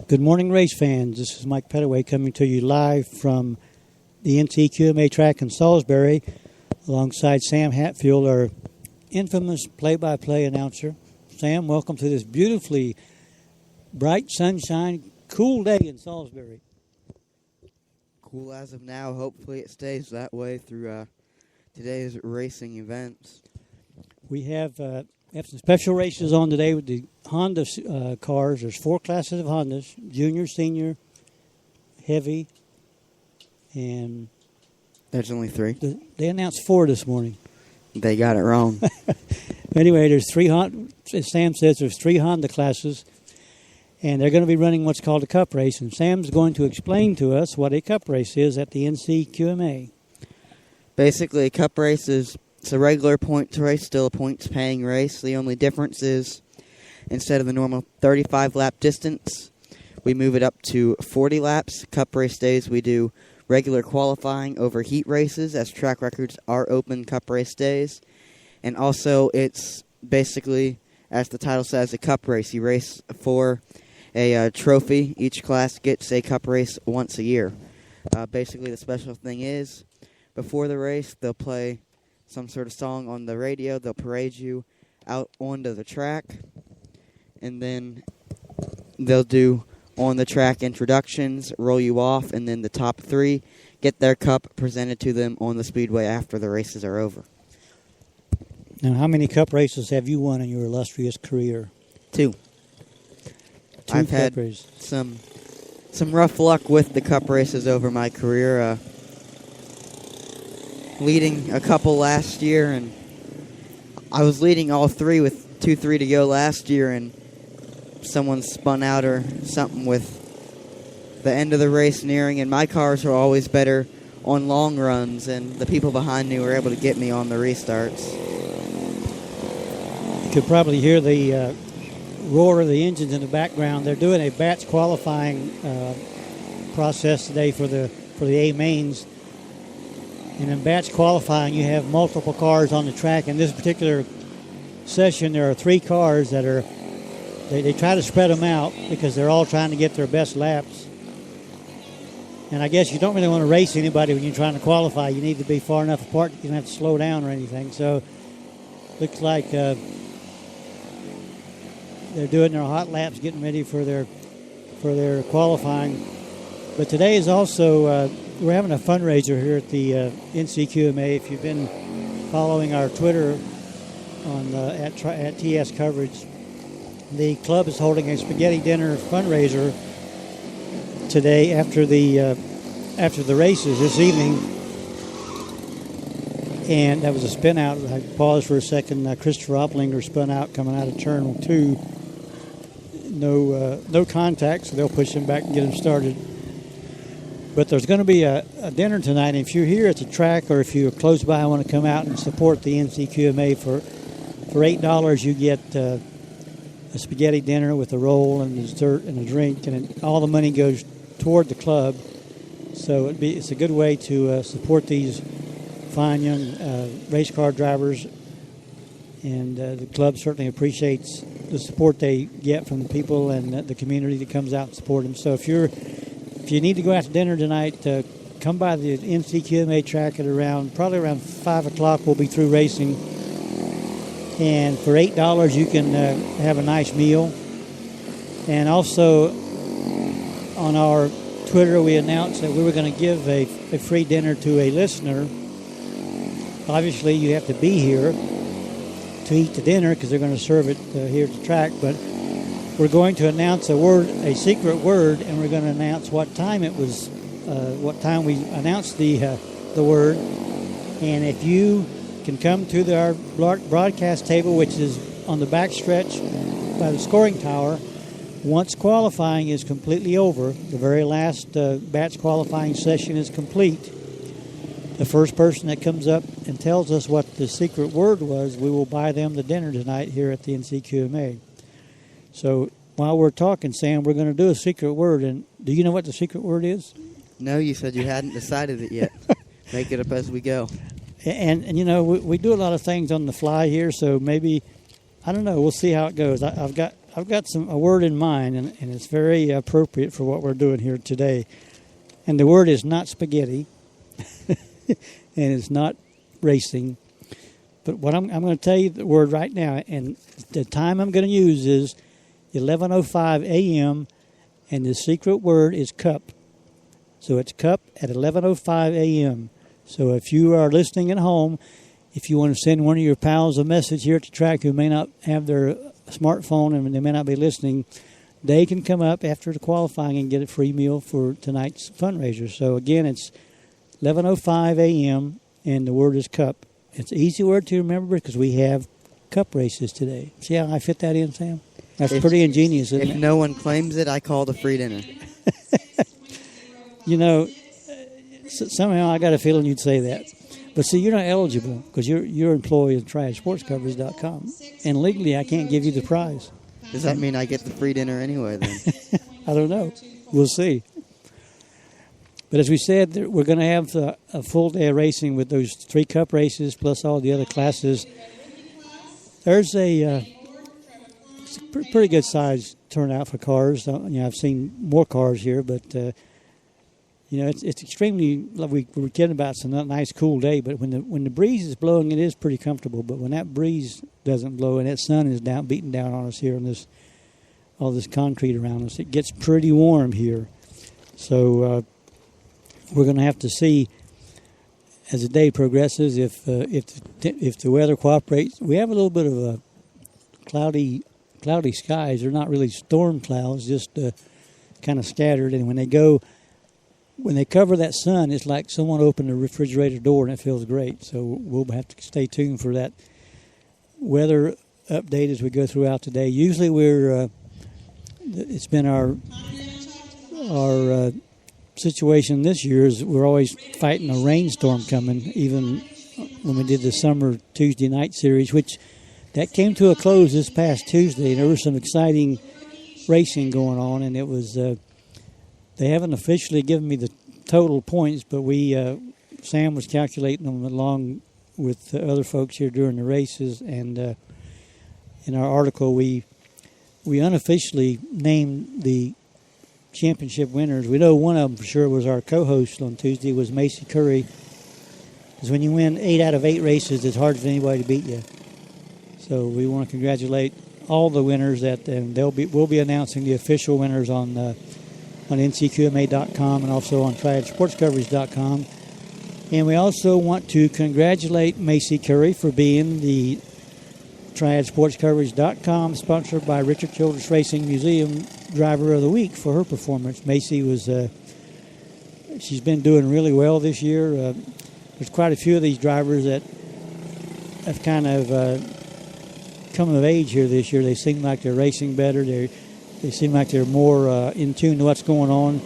Good morning, race fans. This is Mike Pettaway coming to you live from the NCQMA track in Salisbury alongside Sam Hatfield, our infamous play-by-play announcer. Sam, welcome to this beautifully bright, sunshine, cool day in Salisbury. Cool as of now. Hopefully it stays that way through today's racing events. We have some special races on today with the Honda cars. There's 4 classes of Hondas, junior, senior, heavy, and... There's only 3. They announced 4 this morning. They got it wrong. Anyway, there's 3 Honda, as Sam says, there's 3 Honda classes, and they're going to be running what's called a cup race, and Sam's going to explain to us what a cup race is at the NCQMA. Basically, a cup race is it's a regular points race, still a points-paying race. The only difference is instead of the normal 35-lap distance, we move it up to 40 laps. Cup race days, we do regular qualifying over heat races, as track records are open cup race days. And also, it's basically, as the title says, a cup race. You race for a trophy. Each class gets a cup race once a year. Basically, the special thing is, before the race, they'll play some sort of song on the radio. They'll parade you out onto the track. And then they'll do on-the-track introductions, roll you off, and then the top 3 get their cup presented to them on the speedway after the races are over. Now, how many cup races have you won in your illustrious career? 2. I've had some rough luck with the cup races over my career. Leading a couple last year, and I was leading all 3 with 2-3 to go last year, and someone spun out or something with the end of the race nearing, and my cars were always better on long runs, and the people behind me were able to get me on the restarts. You could probably hear the roar of the engines in the background. They're doing a batch qualifying process today for the A mains. And in batch qualifying, you have multiple cars on the track. In this particular session, there are 3 cars that are, they try to spread them out because they're all trying to get their best laps. And I guess you don't really want to race anybody when you're trying to qualify. You need to be far enough apart that you don't have to slow down or anything. So looks like they're doing their hot laps, getting ready for their qualifying. But today is also... we're having a fundraiser here at the NCQMA. If you've been following our Twitter on at TS Coverage, the club is holding a spaghetti dinner fundraiser today after the races this evening. And that was a spin out. I paused for a second. Christopher Opplinger spun out coming out of turn 2. No contact, so they'll push him back and get him started. But there's going to be a dinner tonight. And if you're here at the track or if you're close by and want to come out and support the NCQMA for $8, you get a spaghetti dinner with a roll and a dessert and a drink, and all the money goes toward the club. So it's a good way to support these fine young race car drivers, and the club certainly appreciates the support they get from the people and the community that comes out and support them. So if you need to go out to dinner tonight, come by the NCQMA track at probably around 5 o'clock. We'll be through racing. And for $8, you can have a nice meal. And also, on our Twitter, we announced that we were going to give a free dinner to a listener. Obviously, you have to be here to eat the dinner because they're going to serve it here at the track. But we're going to announce a secret word, and we're going to announce what time it was, what time we announced the word. And if you can come to our broadcast table, which is on the back stretch by the scoring tower, once qualifying is completely over, the very last batch qualifying session is complete, the first person that comes up and tells us what the secret word was, we will buy them the dinner tonight here at the NCQMA. So while we're talking, Sam, we're going to do a secret word. And do you know what the secret word is? No, you said you hadn't decided it yet. Make it up as we go. And you know, we do a lot of things on the fly here, so maybe, I don't know, we'll see how it goes. I've I've got a word in mind, and it's very appropriate for what we're doing here today. And the word is not spaghetti, and it's not racing. But what I'm going to tell you the word right now, and the time I'm going to use is 11:05 a.m., and the secret word is cup. So it's cup at 11:05 a.m. So if you are listening at home, if you want to send one of your pals a message here at the track who may not have their smartphone and they may not be listening, they can come up after the qualifying and get a free meal for tonight's fundraiser. So again, it's 11:05 a.m. and the word is cup. It's an easy word to remember because we have cup races today. See how I fit that in, Sam? That's pretty ingenious, isn't it? If no one claims it, I call the free dinner. You know, somehow I got a feeling you'd say that. But see, you're not eligible because you're employee of TRACKINLiveAtNCQMA, and legally I can't give you the prize. Does that mean I get the free dinner anyway then? I don't know. We'll see. But as we said, we're going to have a full day of racing with those 3 cup races plus all the other classes. There's a pretty good size turnout for cars. I've seen more cars here, but it's extremely. We were kidding about it's a nice, cool day, but when the breeze is blowing, it is pretty comfortable. But when that breeze doesn't blow and that sun is beating down on us here and all this concrete around us, it gets pretty warm here. So we're going to have to see as the day progresses if the weather cooperates. We have a little bit of a cloudy skies. They're not really storm clouds, just kind of scattered. And when they cover that sun, it's like someone opened a refrigerator door and it feels great. So we'll have to stay tuned for that weather update as we go throughout today. Usually it's been our situation this year is we're always fighting a rainstorm coming, even when we did the summer Tuesday night series, which that came to a close this past Tuesday. There was some exciting racing going on, and it was they haven't officially given me the total points, but Sam was calculating them along with the other folks here during the races, and in our article we unofficially named the championship winners. We know one of them for sure was our co-host on Tuesday, was Macy Curry, because when you win 8 out of 8 races, it's hard for anybody to beat you. So we want to congratulate all the winners and we'll be announcing the official winners on NCQMA.com and also on TriadSportsCoverage.com. And we also want to congratulate Macy Curry for being the TriadSportsCoverage.com, sponsored by Richard Childress Racing Museum, Driver of the Week for her performance. Macy she's been doing really well this year. There's quite a few of these drivers that have kind of come of age here this year. They seem like they're racing better. They seem like they're more in tune to what's going on.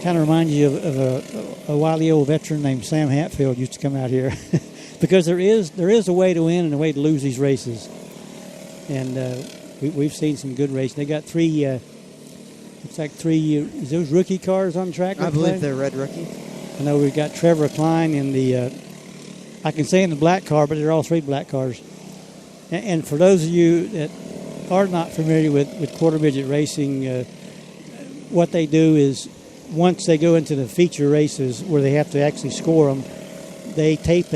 Kind of reminds you of a wily old veteran named Sam Hatfield used to come out here. Because there is a way to win and a way to lose these races. And we've seen some good racing. They got 3, looks like 3, is those rookie cars on track? I believe they're red rookies. I know we've got Trevor Klein in I can say in the black car, but they're all 3 black cars. And for those of you that are not familiar with quarter midget racing, what they do is once they go into the feature races where they have to actually score them, they tape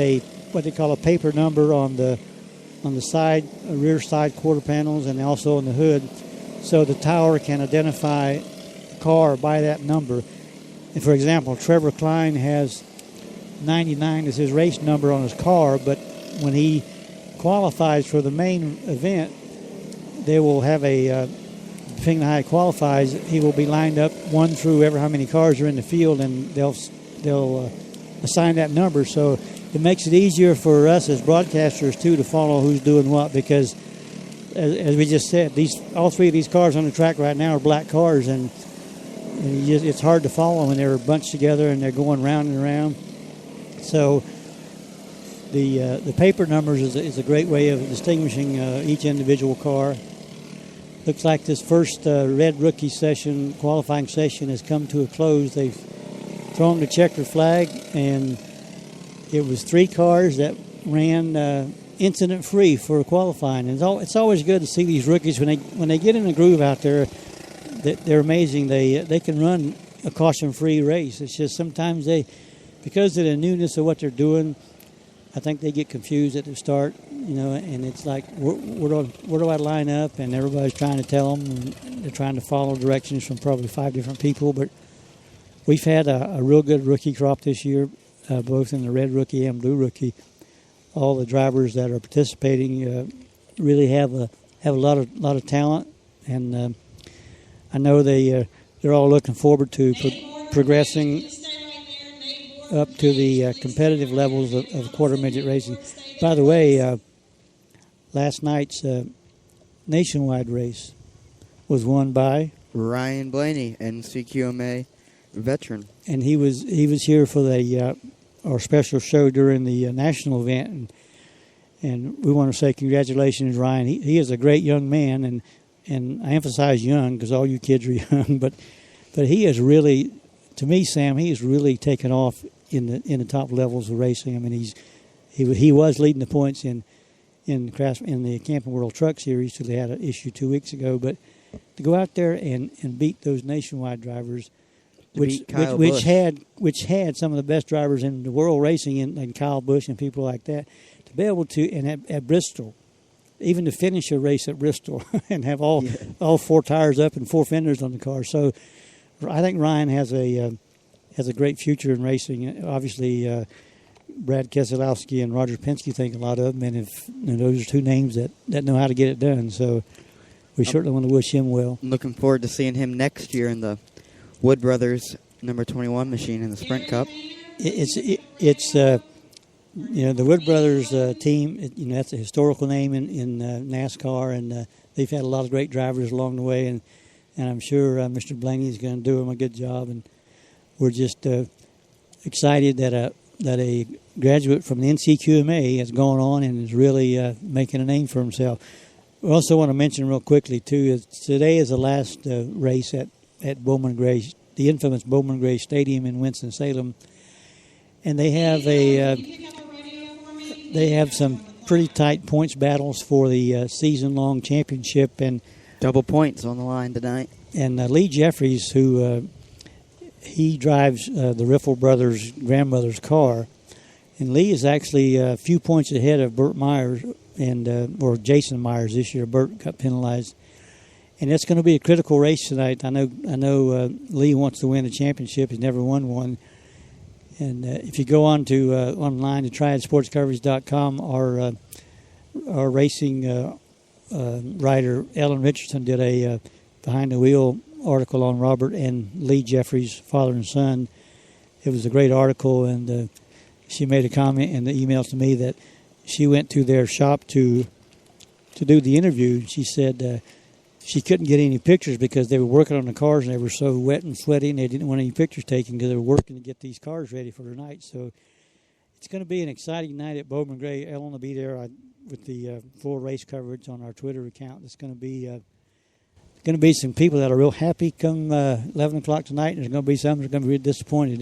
what they call a paper number on the side, rear side quarter panels, and also on the hood, so the tower can identify the car by that number. And for example, Trevor Klein has 99 as his race number on his car, but when he qualifies for the main event, they will have depending on how he qualifies, he will be lined up 1 through ever how many cars are in the field, and they'll assign that number. So it makes it easier for us as broadcasters too to follow who's doing what, because as we just said, all 3 of these cars on the track right now are black cars, and it's hard to follow when they're bunched together and they're going round and around. So the paper numbers is a great way of distinguishing each individual car. Looks like this first red rookie qualifying session has come to a close. They've thrown the checker flag, and it was 3 cars that ran incident-free for qualifying. And it's always good to see these rookies when they get in a groove out there. They're amazing. They can run a caution-free race. It's just sometimes because of the newness of what they're doing, I think they get confused at the start, and it's like, where do I line up? And everybody's trying to tell them, and they're trying to follow directions from probably 5 different people. But we've had a real good rookie crop this year, both in the red rookie and blue rookie. All the drivers that are participating really have a lot of talent, and I know they're all looking forward to progressing up to the competitive levels of quarter midget racing. By the way, last night's nationwide race was won by Ryan Blaney, NCQMA veteran, and he was here for our special show during the national event, and we want to say congratulations, Ryan. He is a great young man, and I emphasize young because all you kids are young, but he is really, to me, Sam, he has really taken off in the top levels of racing. I mean, he was leading the points in the Camping World Truck Series till they had an issue 2 weeks ago. But to go out there and beat those nationwide drivers, which had some of the best drivers in the world racing, and Kyle Busch and people like that, to be able to, and at Bristol, even to finish a race at Bristol and have all 4 tires up and 4 fenders on the car. So I think Ryan has a great future in racing. Obviously, Brad Keselowski and Roger Penske think a lot of him, and those are 2 names that know how to get it done. So we certainly want to wish him well. I'm looking forward to seeing him next year in the Wood Brothers number 21 machine in the Sprint Cup. It's the Wood Brothers team. That's a historical name in NASCAR, and they've had a lot of great drivers along the way, and I'm sure Mr. Blaney is going to do him a good job. And we're just excited that a graduate from the NCQMA has gone on and is really making a name for himself. We also want to mention real quickly, too, today is the last race at Bowman Gray, the infamous Bowman Gray Stadium in Winston-Salem. And they have some pretty tight points battles for the season-long championship. And double points on the line tonight. And Lee Jeffries, who he drives the Riffle brothers' grandmother's car, and Lee is actually a few points ahead of Burt Myers or Jason Myers this year. Burt got penalized, and it's going to be a critical race tonight. I know Lee wants to win a championship. He's never won one. And if you go on to online to triadsportscoverage.com, our racing writer Ellen Richardson did a behind the wheel article on Robert and Lee Jeffries, father and son. It was a great article, and she made a comment in the emails to me that she went to their shop to do the interview. She said she couldn't get any pictures because they were working on the cars and they were so wet and sweaty, and they didn't want any pictures taken because they were working to get these cars ready for tonight. So it's going to be an exciting night at Bowman Gray. Ellen will be there with the full race coverage on our Twitter account. It's going to be some people that are real happy come 11 o'clock tonight, and there's going to be some that are going to be really disappointed.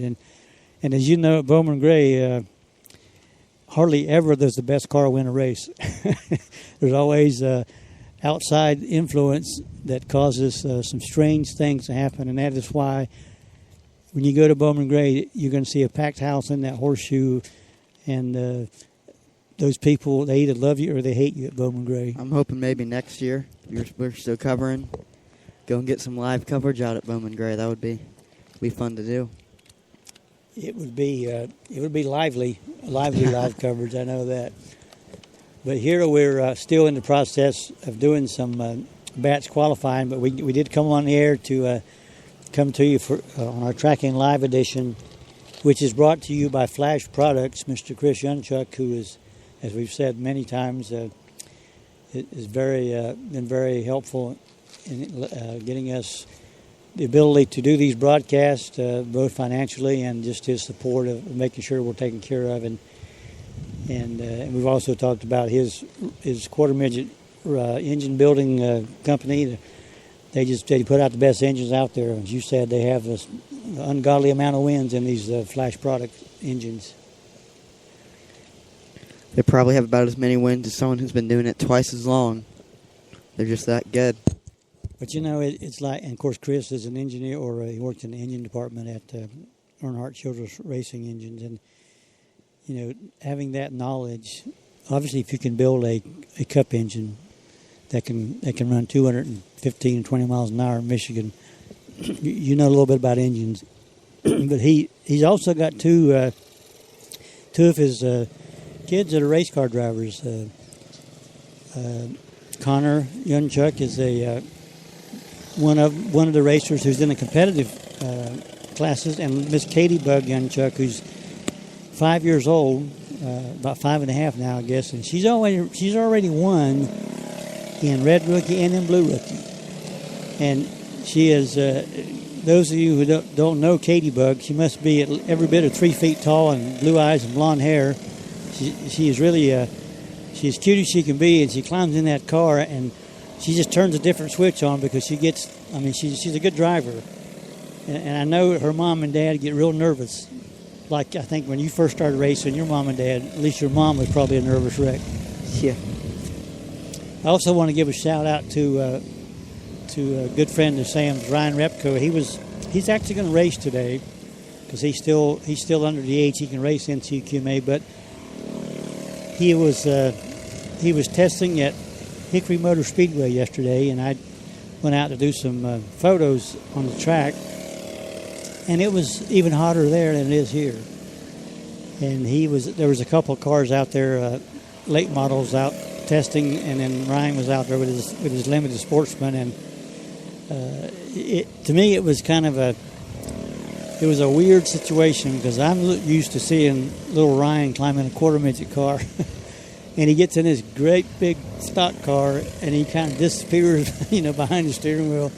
And as you know, at Bowman Gray, hardly ever does the best car win a race. There's always outside influence that causes some strange things to happen, and that is why when you go to Bowman Gray, you're going to see a packed house in that horseshoe, and those people, they either love you or they hate you at Bowman Gray. I'm hoping maybe next year, we're still covering, go and get some live coverage out at Bowman Gray. That would be fun to do. It would be lively live coverage. I know that. But here we're still in the process of doing some batch qualifying. But we did come on the air to come to you on our Tracking Live edition, which is brought to you by Flash Products. Mr. Chris Yunchuk, who is, as we've said many times, is been very helpful in getting us the ability to do these broadcasts, both financially and just his support of making sure we're taken care of. And we've also talked about his quarter midget engine building company. They put out the best engines out there. As you said, they have an ungodly amount of wins in these Flash product engines. They probably have about as many wins as someone who's been doing it twice as long. They're just that good. But, it's like, and of course, Chris is an engineer, or he works in the engine department at Earnhardt Children's Racing Engines. And, having that knowledge, obviously, if you can build a Cup engine that can run 215 and 20 miles an hour in Michigan, you know a little bit about engines. But he's also got two of his kids that are race car drivers. Connor Youngchuck is one of the racers who's in the competitive classes, and Miss Katie Bug Youngchuck, who's 5 years old, about 5.5 now, I guess, and she's already won in Red Rookie and in Blue Rookie, and she is. Those of you who don't know Katie Bug, she must be every bit of 3 feet tall and blue eyes and blonde hair. She is really she's cute as she can be, and she climbs in that car and she just turns a different switch on because she's a good driver. And I know her mom and dad get real nervous. Like I think when you first started racing, your mom and dad, at least your mom was probably a nervous wreck. Yeah. I also want to give a shout out to a good friend of Sam's, Ryan Repko. He's actually going to race today because he's still under the age he can race NCQMA, but he was testing at Hickory Motor Speedway yesterday, and I went out to do some photos on the track, and it was even hotter there than it is here. And there was a couple of cars out there, late models out testing, and then Ryan was out there with his limited sportsman, and to me it was kind of a weird situation because I'm used to seeing little Ryan climbing a quarter midget car. And he gets in his great big stock car, and he kind of disappears, behind the steering wheel.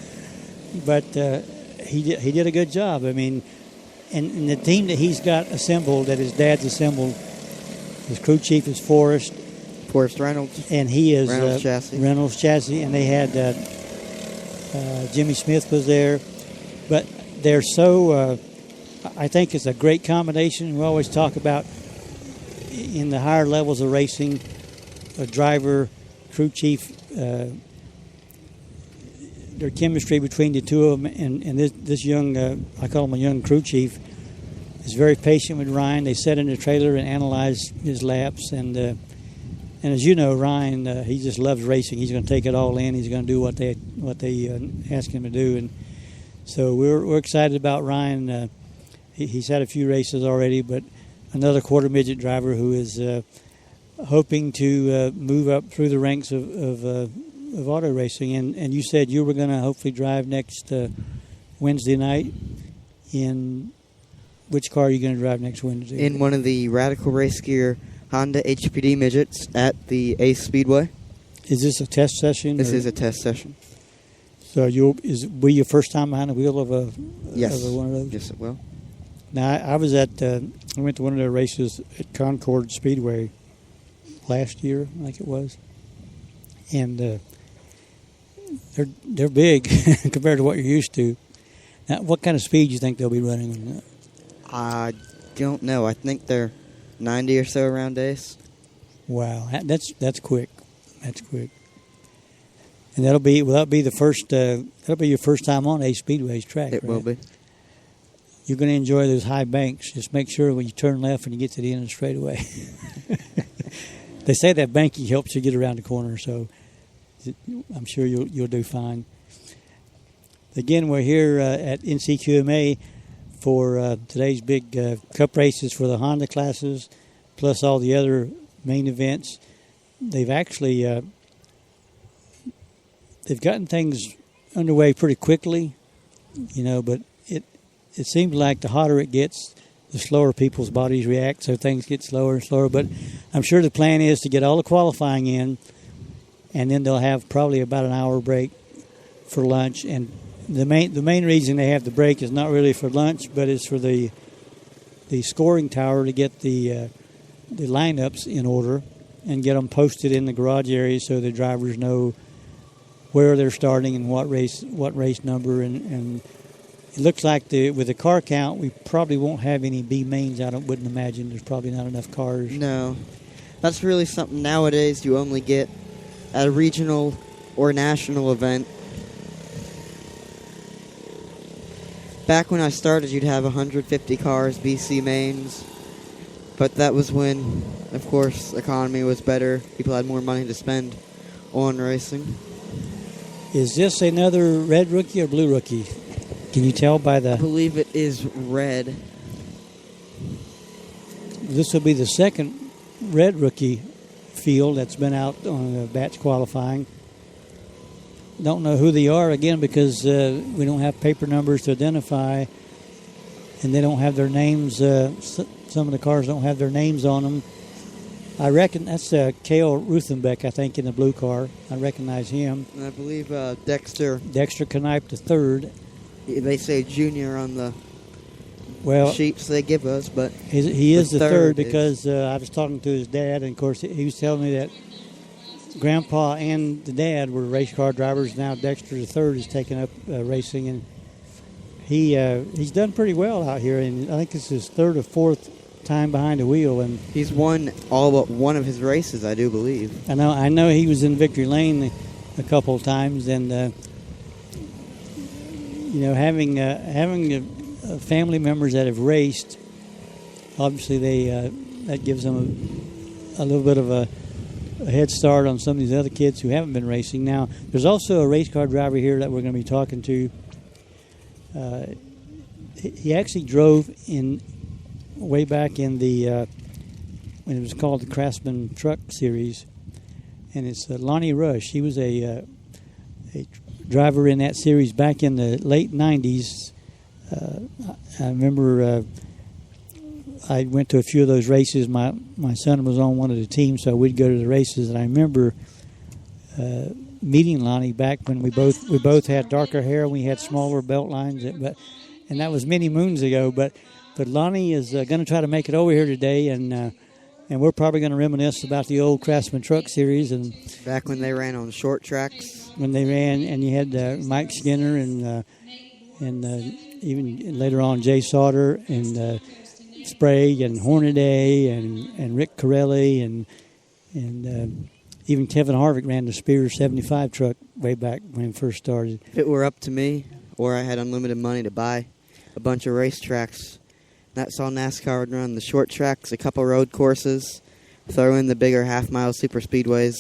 But he did a good job. I mean, and the team that he's got assembled, that his dad's assembled, his crew chief is Forrest Reynolds, and he is Reynolds Chassis, and they had Jimmy Smith was there. But they're so. I think it's a great combination. We always talk about, in the higher levels of racing, a driver, crew chief, their chemistry between the two of them, and this young, I call him a young crew chief, is very patient with Ryan. They sat in the trailer and analyzed his laps, and as you know, Ryan, he just loves racing. He's going to take it all in. He's going to do what they ask him to do, and so we're excited about Ryan. He's had a few races already, but another quarter midget driver who is hoping to move up through the ranks of auto racing. And you said you were going to hopefully drive next Wednesday night. In which car are you going to drive next Wednesday? In one of the Radical Race Gear Honda HPD midgets at the Ace Speedway. Is this a test session? This is a test session. So will your first time behind the wheel of one of those? Yes, it will. Now, I went to one of their races at Concord Speedway last year, I think it was, and they're big compared to what you're used to. Now, what kind of speed do you think they'll be running on that? I don't know. I think they're 90 or so around Ace. Wow, that's quick. That's quick. And will that be the first? That'll be your first time on Ace Speedway's track. It will be. You're going to enjoy those high banks. Just make sure when you turn left and you get to the end of the straightaway. They say that banking helps you get around the corner, so I'm sure you'll do fine. Again, we're here at NCQMA for today's big cup races for the Honda classes, plus all the other main events. They've actually they've gotten things underway pretty quickly, but it seems like the hotter it gets, the slower people's bodies react, so things get slower and slower. But I'm sure the plan is to get all the qualifying in, and then they'll have probably about an hour break for lunch. And the main reason they have the break is not really for lunch, but it's for the scoring tower to get the lineups in order and get them posted in the garage area so the drivers know where they're starting and what race number and it looks like with the car count, we probably won't have any B mains. I wouldn't imagine. There's probably not enough cars. No. That's really something nowadays you only get at a regional or national event. Back when I started, you'd have 150 cars, BC mains. But that was when, of course, economy was better. People had more money to spend on racing. Is this another red rookie or blue rookie? Can you tell by I the... believe it is red. This will be the second red rookie field that's been out on the batch qualifying. Don't know who they are, again, because we don't have paper numbers to identify, and they don't have their names. Some of the cars don't have their names on them. I reckon that's Cale Ruthenbeck, I think, in the blue car. I recognize him. And I believe Dexter Knipe the third. They say junior on the Well, sheets they give us, but he is the third is- because I was talking to his dad, and of course he was telling me that Grandpa and the dad were race car drivers. Now Dexter the third is taking up racing, and he's done pretty well out here. And I think it's his third or fourth time behind the wheel, and he's won all but one of his races, I do believe. I know he was in Victory Lane a couple of times, and having family members that have raced, obviously that gives them a little bit of a head start on some of these other kids who haven't been racing. Now, there's also a race car driver here that we're going to be talking to. He actually drove way back in the when it was called the Craftsman Truck Series, and it's Lonnie Rush. He was a driver in that series back in the late 90s. I remember I went to a few of those races. My son was on one of the teams, so we'd go to the races. And I remember meeting Lonnie back when we both had darker hair and we had smaller belt lines. And that was many moons ago. But Lonnie is going to try to make it over here today, and we're probably going to reminisce about the old Craftsman Truck Series and back when they ran on short tracks. When they ran, and you had Mike Skinner and even later on Jay Sauter and Sprague and Hornaday and Rick Corelli and even Kevin Harvick ran the Spear 75 truck way back when it first started. If it were up to me, or I had unlimited money to buy a bunch of racetracks, that's all NASCAR would run. The short tracks, a couple road courses, throw in the bigger half-mile super speedways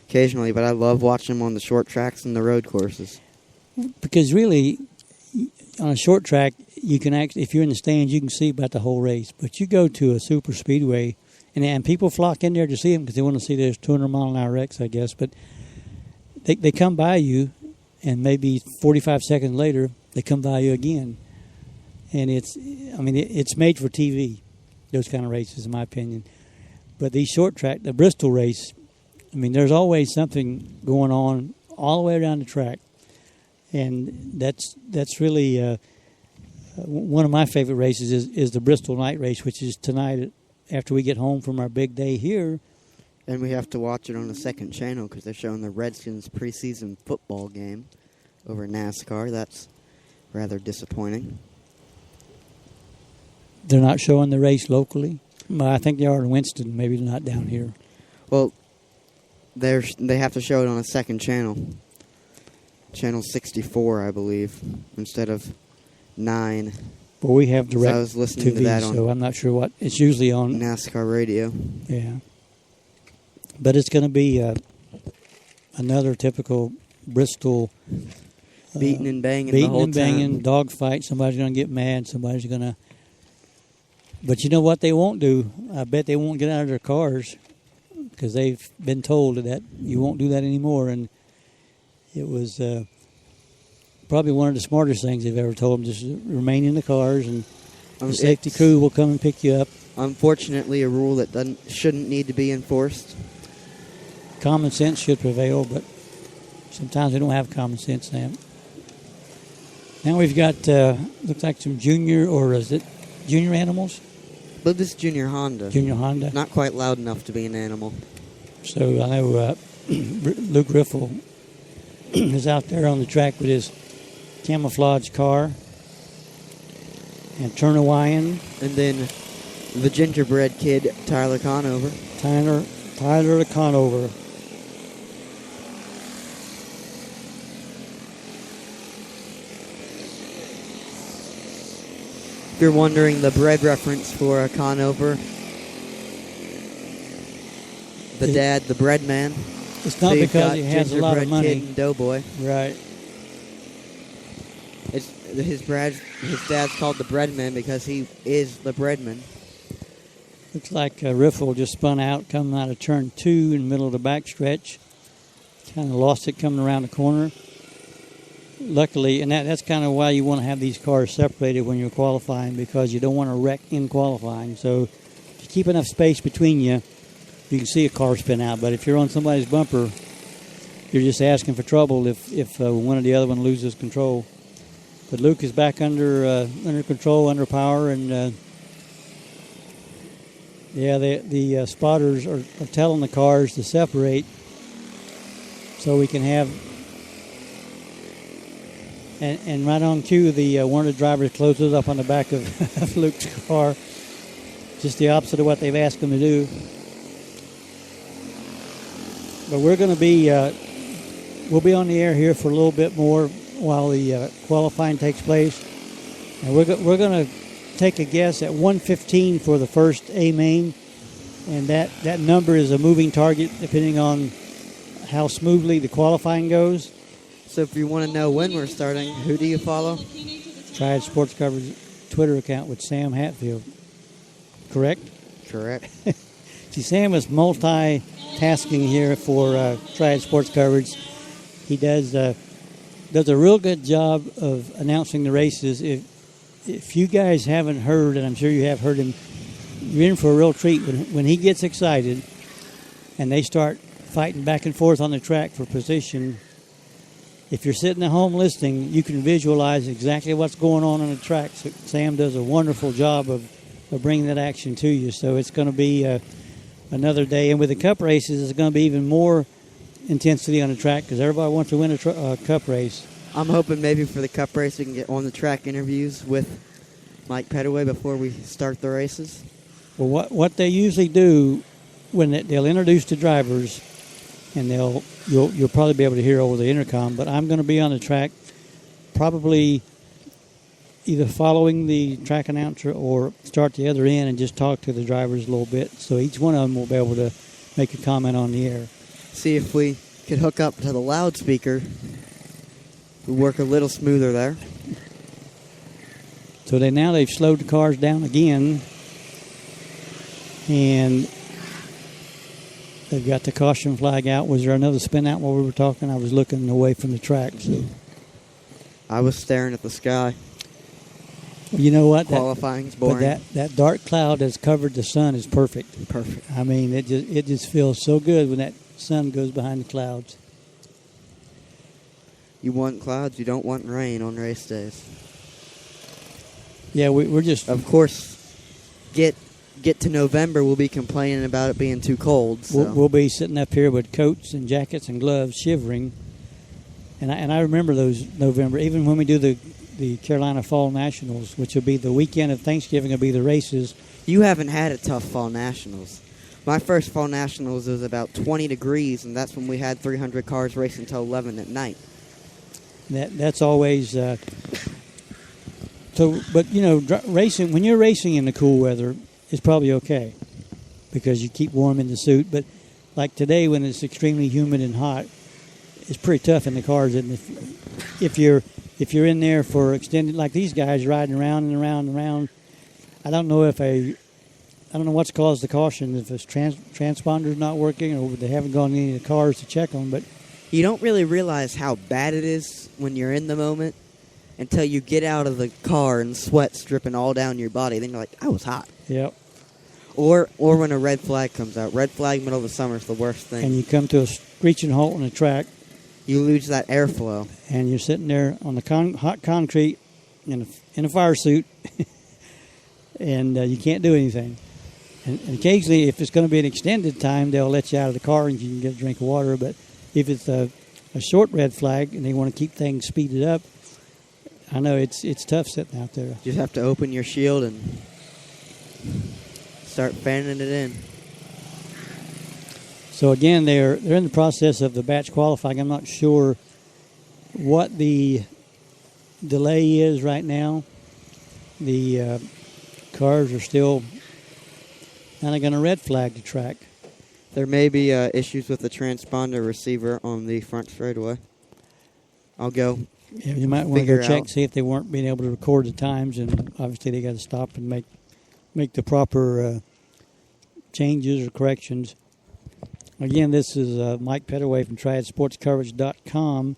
occasionally, but I love watching them on the short tracks and the road courses. Because really, on a short track, you can actually, if you're in the stands, you can see about the whole race. But you go to a super speedway, and people flock in there to see them because they want to see those 200-mile-an-hour wrecks, I guess. But they come by you, and maybe 45 seconds later, they come by you again. And it's made for TV, those kind of races, in my opinion. But these short track, the Bristol race, there's always something going on all the way around the track. And that's really one of my favorite races is the Bristol night race, which is tonight after we get home from our big day here. And we have to watch it on the second channel because they're showing the Redskins preseason football game over NASCAR. That's rather disappointing. They're not showing the race locally? Well, I think they are in Winston. Maybe they're not down here. Well, they have to show it on a second channel. Channel 64, I believe, instead of 9. Well, we have direct I was listening TV, to that on so I'm not sure what. It's usually on NASCAR radio. Yeah. But it's going to be another typical Bristol beating and banging the whole time. Dogfight. Somebody's going to get mad. Somebody's going to... But you know what they won't do? I bet they won't get out of their cars because they've been told that you won't do that anymore. And it was probably one of the smartest things they've ever told them, just remain in the cars and the safety crew will come and pick you up. Unfortunately, a rule that shouldn't need to be enforced. Common sense should prevail, but sometimes they don't have common sense now. Now we've got, looks like some junior, or is it junior animals? But this is Junior Honda. Junior Honda. Not quite loud enough to be an animal. So I know Luke Riffle is out there on the track with his camouflage car. And Turner Wyan. And then the gingerbread kid, Tyler Conover. Tyler Tyler Conover. If you're wondering the bread reference for a Conover, the dad, the bread man. It's not because he has a lot of money. Kid and Doughboy. Right. His dad's called the breadman because he is the breadman. Looks like Riffle just spun out coming out of turn 2 in the middle of the backstretch. Kind of lost it coming around the corner. Luckily, and that's kind of why you want to have these cars separated when you're qualifying, because you don't want to wreck in qualifying. So if you keep enough space between you, you can see a car spin out. But if you're on somebody's bumper, you're just asking for trouble if one or the other one loses control. But Luke is back under control, under power, and the spotters are telling the cars to separate so we can have. And right on cue, one of the drivers closes up on the back of Luke's car, just the opposite of what they've asked him to do. But we're going to be we'll be on the air here for a little bit more while the qualifying takes place, and we're going to take a guess at 1:15 for the first A main, and that number is a moving target depending on how smoothly the qualifying goes. So if you want to know when we're starting, who do you follow? Triad Sports Coverage Twitter account with Sam Hatfield. Correct? Correct. See, Sam is multitasking here for Triad Sports Coverage. He does a real good job of announcing the races. If you guys haven't heard, and I'm sure you have heard him, you're in for a real treat. When he gets excited and they start fighting back and forth on the track for position, if you're sitting at home listening, you can visualize exactly what's going on the track. So Sam does a wonderful job of bringing that action to you. So it's going to be another day. And with the Cup races, it's going to be even more intensity on the track because everybody wants to win a Cup race. I'm hoping maybe for the Cup race we can get on the track interviews with Mike Pettaway before we start the races. Well, what they usually do when they'll introduce the drivers, and you'll probably be able to hear over the intercom, but I'm going to be on the track probably either following the track announcer or start the other end and just talk to the drivers a little bit. So each one of them will be able to make a comment on the air. See if we could hook up to the loudspeaker. We work a little smoother there. So they've slowed the cars down again, and they've got the caution flag out. Was there another spin out while we were talking? I was looking away from the track. So I was staring at the sky. You know what? Qualifying's boring. But that dark cloud that's covered the sun is perfect. Perfect. I mean, it just feels so good when that sun goes behind the clouds. You want clouds, you don't want rain on race days. Yeah, we're just... Of course, get to November, we'll be complaining about it being too cold. So. We'll be sitting up here with coats and jackets and gloves, shivering. And I remember those November, even when we do the Carolina Fall Nationals, which will be the weekend of Thanksgiving, will be the races. You haven't had a tough Fall Nationals. My first Fall Nationals was about 20 degrees, and that's when we had 300 cars racing until 11 at night. That's always... but, you know, racing, when you're racing in the cool weather, it's probably okay because you keep warm in the suit. But like today when it's extremely humid and hot, it's pretty tough in the cars. And if you're in there for extended, like these guys riding around and around and around, I don't know what's caused the caution, if it's transponder's not working or they haven't gone in any of the cars to check them. But you don't really realize how bad it is when you're in the moment until you get out of the car and sweat's dripping all down your body. Then you're like, I was hot. Yep. Or when a red flag comes out. Red flag middle of the summer is the worst thing. And you come to a screeching halt on the track. You lose that airflow. And you're sitting there on the hot concrete in a fire suit, and you can't do anything. And occasionally, if it's going to be an extended time, they'll let you out of the car and you can get a drink of water. But if it's a short red flag and they want to keep things speeded up, I know it's tough sitting out there. You just have to open your shield and start fanning it in. So again, they're in the process of the batch qualifying. I'm not sure what the delay is right now. The cars are still kind of going to red flag the track. There may be issues with the transponder receiver on the front straightaway. I'll go. Yeah, you might want to go check, see if they weren't being able to record the times, and obviously they got to stop and make the proper changes or corrections. Again, this is Mike Pettaway from TriadSportsCoverage.com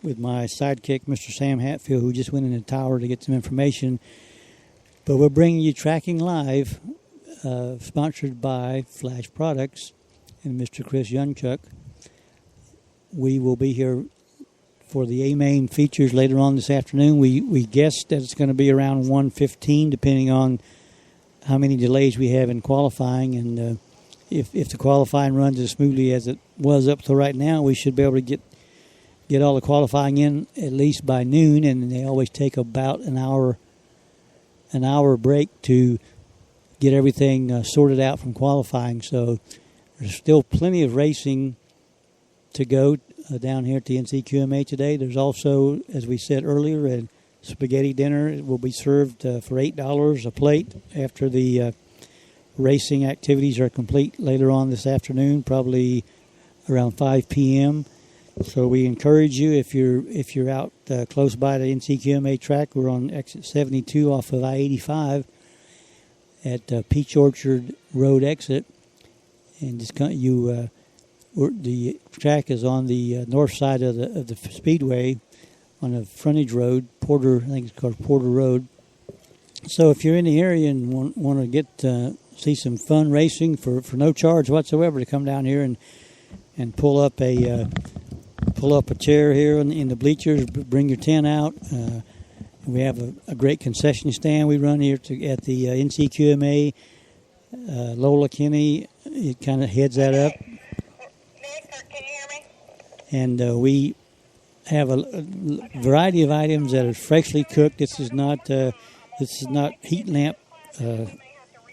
with my sidekick, Mr. Sam Hatfield, who just went in the tower to get some information. But we're bringing you Tracking Live, sponsored by Flash Products and Mr. Chris Youngchuk. We will be here for the A-Main features later on this afternoon. We guessed that it's going to be around 1:15, depending on how many delays we have in qualifying. And if the qualifying runs as smoothly as it was up to right now, we should be able to get all the qualifying in at least by noon. And they always take about an hour break to get everything sorted out from qualifying. So there's still plenty of racing to go down here at the NCQMA today. There's also, as we said earlier, a spaghetti dinner. It will be served for $8 a plate after the racing activities are complete later on this afternoon, probably around 5 p.m. So we encourage you, if you're out close by the NCQMA track, we're on exit 72 off of I-85 at Peach Orchard Road exit, and just the track is on the north side of the speedway on a frontage road, Porter. I think it's called Porter Road. So if you're in the area and want to get see some fun racing for no charge whatsoever, to come down here and pull up a chair here in the bleachers, bring your tent out. We have a great concession stand we run here at the NCQMA. Lola Kinney, it kind of heads that up. And we have a variety of items that are freshly cooked. This is not heat lamp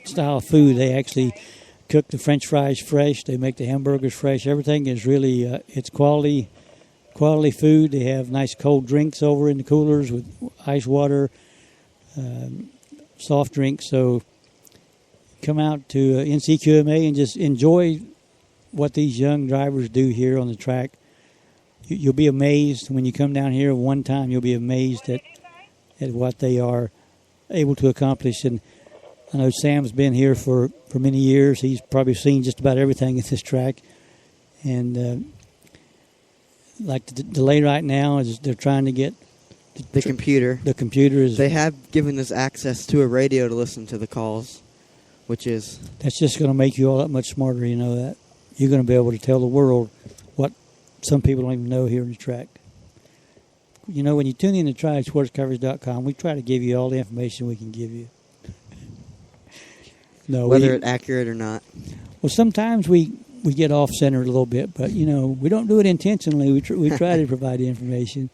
style food. They actually cook the French fries fresh. They make the hamburgers fresh. Everything is really it's quality food. They have nice cold drinks over in the coolers with ice water, soft drinks. So come out to NCQMA and just enjoy what these young drivers do here on the track. You'll be amazed when you come down here one time. You'll be amazed at what they are able to accomplish. And I know Sam's been here for many years. He's probably seen just about everything at this track. And like the delay right now is they're trying to get the computer. The computer is. They have given us access to a radio to listen to the calls, that's just going to make you all that much smarter. You know that you're going to be able to tell the world what some people don't even know here in the track. You know, when you tune in to TriadSportsCoverage.com, we try to give you all the information we can give you. No, whether it's accurate or not. Well, sometimes we get off center a little bit, but you know we don't do it intentionally. We try to provide the information.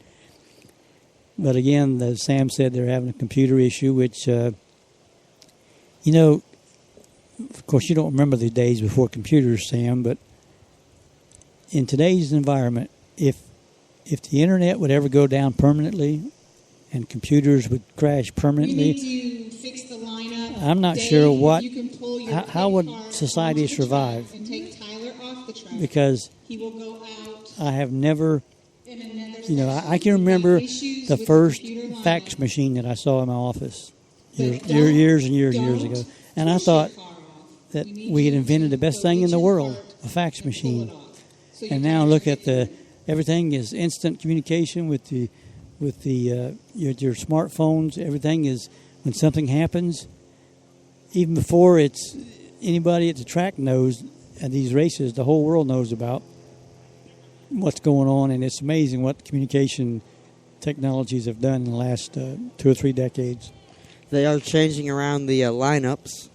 But again, as Sam said, they're having a computer issue, which you know, of course, you don't remember the days before computers, Sam, but in today's environment, if the internet would ever go down permanently and computers would crash permanently, we need to fix the lineup. I'm not sure how would society survive. And take Tyler off the track. Because he will go out. I have never, you know, I can remember the first fax machine that I saw in my office years and years ago. And I thought that we had invented the best thing in the world, a fax machine. And now look at everything is instant communication with your smartphones. Everything is, when something happens, even before it's anybody at the track knows at these races, the whole world knows about what's going on, and it's amazing what communication technologies have done in the last 2 or 3 decades. They are changing around the lineups.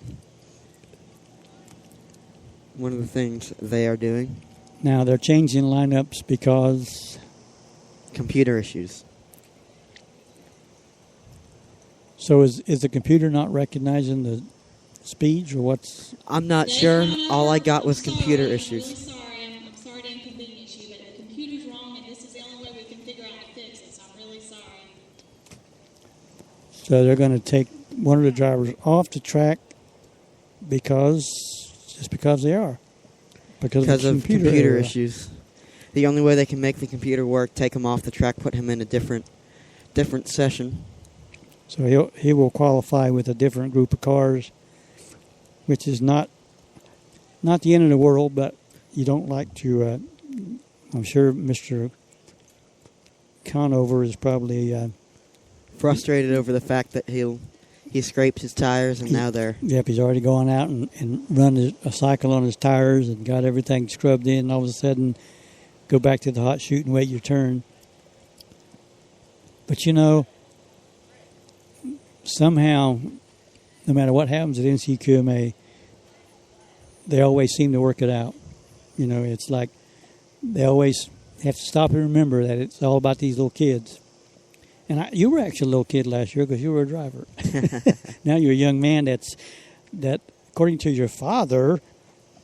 One of the things they are doing. Now, they're changing lineups because... computer issues. So is the computer not recognizing the speeds, or what's... I'm not sure. All I got was computer issues. sorry. So they're going to take one of the drivers off the track because they are. Because of computer error. issues. The only way they can make the computer work, take him off the track, put him in a different session. So he will qualify with a different group of cars, which is not the end of the world, but you don't like to. I'm sure Mr. Conover is probably frustrated over the fact that he scraped his tires and now they're... Yep, he's already gone out and run a cycle on his tires and got everything scrubbed in, and all of a sudden go back to the hot chute and wait your turn. But somehow, no matter what happens at NCQMA, they always seem to work it out. It's like they always have to stop and remember that it's all about these little kids. And you were actually a little kid last year because you were a driver. Now you're a young man that, according to your father,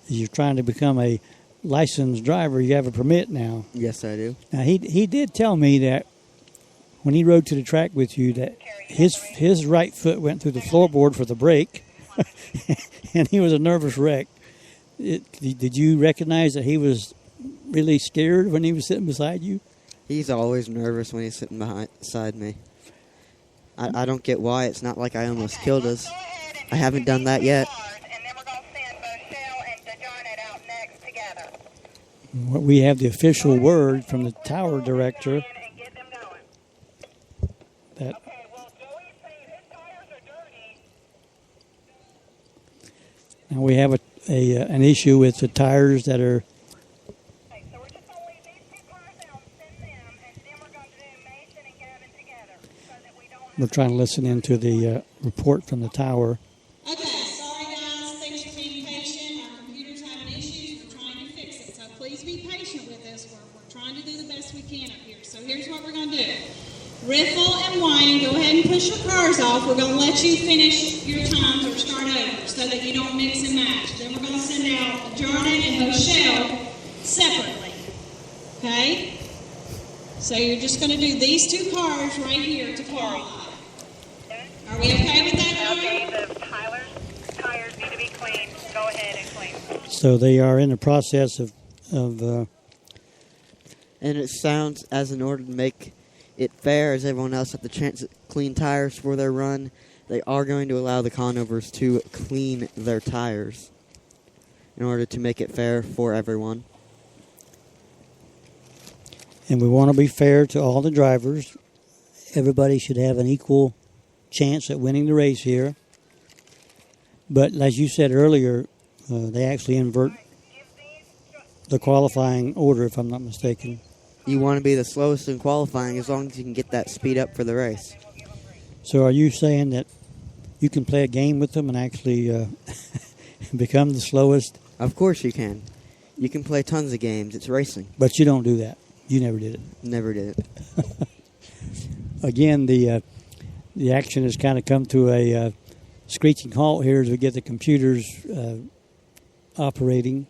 you're trying to become a licensed driver. You have a permit now. Yes, I do. Now, he did tell me that when he rode to the track with you that his right foot went through the floorboard for the brake, and he was a nervous wreck. Did you recognize that he was really scared when he was sitting beside you? He's always nervous when he's sitting beside me. I don't get why. It's not like I almost killed us. I haven't done that yet. We have the official word from the tower director that now we have an issue with the tires that are. We're trying to listen into the report from the tower. Okay, sorry guys, thanks for being patient. Our computer's having issues. We're trying to fix it. So please be patient with us. We're trying to do the best we can up here. So here's what we're going to do. Riffle and whine, go ahead and push your cars off. We're going to let you finish your times or start over so that you don't mix and match. Then we're going to send out Jordan and Rochelle separately. Okay? So you're just going to do these two cars right here to qualify. Are we okay with that, Jordan? Okay, Tyler's tires need to be cleaned. Go ahead and clean. So they are in the process of and it sounds as in order to make it fair as everyone else have the chance to clean tires for their run, they are going to allow the Conovers to clean their tires in order to make it fair for everyone. And we want to be fair to all the drivers. Everybody should have an equal chance at winning the race here. But as you said earlier, they actually invert the qualifying order, if I'm not mistaken. You want to be the slowest in qualifying as long as you can get that speed up for the race. So are you saying that you can play a game with them and actually become the slowest? Of course you can. You can play tons of games. It's racing. But you don't do that. You never did it. Never did it. Again, the action has kind of come to a screeching halt here as we get the computers operating.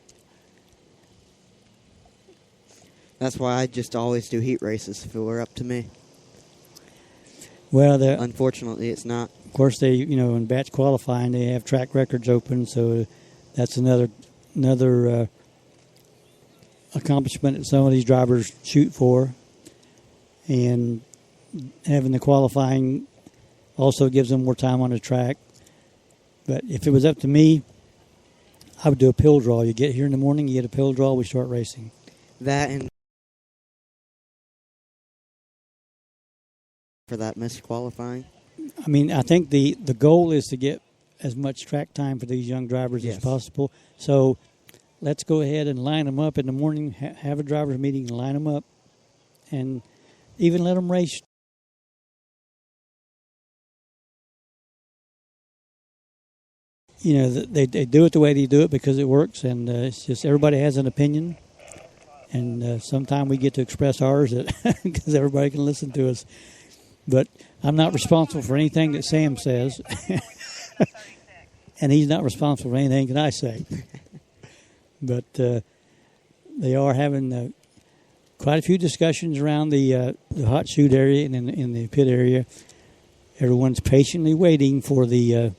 That's why I just always do heat races if it were up to me. Well, unfortunately, it's not. Of course, they in batch qualifying they have track records open, so that's another accomplishment that some of these drivers shoot for. And having the qualifying also gives them more time on the track. But if it was up to me, I would do a pill draw. You get here in the morning, you get a pill draw, we start racing. That and for that missed qualifying. I mean, I think the goal is to get as much track time for these young drivers as possible. So let's go ahead and line them up in the morning, have a driver's meeting, line them up, and even let them race. They do it the way they do it because it works, and it's just everybody has an opinion. And sometimes we get to express ours because everybody can listen to us. But I'm not responsible for anything that Sam says. And he's not responsible for anything that I say. But they are having quite a few discussions around the hot chute area and in the pit area. Everyone's patiently waiting for the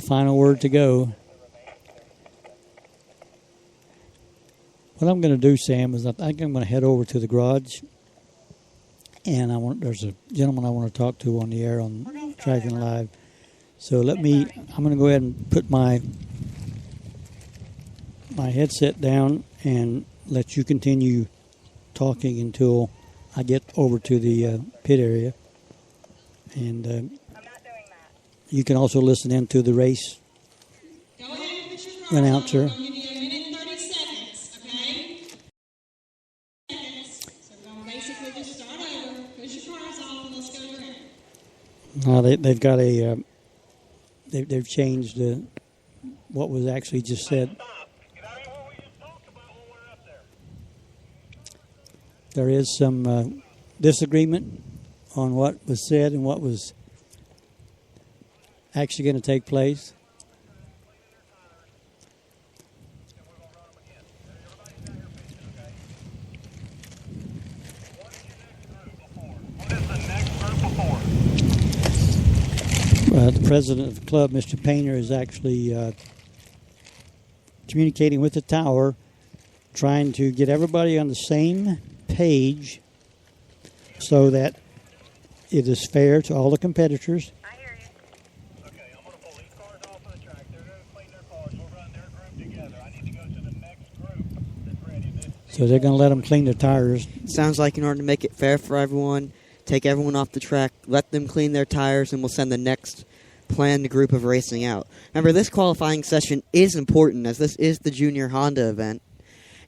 final word to go. What I'm going to do, Sam, is I think I'm going to head over to the garage, and there's a gentleman I want to talk to on the air on Tracking Live. So I'm going to go ahead and put my headset down and let you continue talking until I get over to the pit area. And I'm not doing that. you can also listen in to the race Go ahead and put your cards announcer. on. We're going to give you a minute and 30 seconds, okay? So we're going to basically just start over, push your cards off, and let's go around. Now they've got they've changed what was actually just said. There is some disagreement on what was said and what was actually going to take place. The president of the club, Mr. Painter, is actually communicating with the tower, trying to get everybody on the same page so that it is fair to all the competitors. I hear you. Okay, I'm going to pull these cars off of the track. They're going to clean their cars. We'll run their group together. I need to go to the next group that's ready. So they're going to let them clean their tires. Sounds like in order to make it fair for everyone, take everyone off the track, let them clean their tires, and we'll send the next planned group of racing out. Remember, this qualifying session is important as this is the Junior Honda event,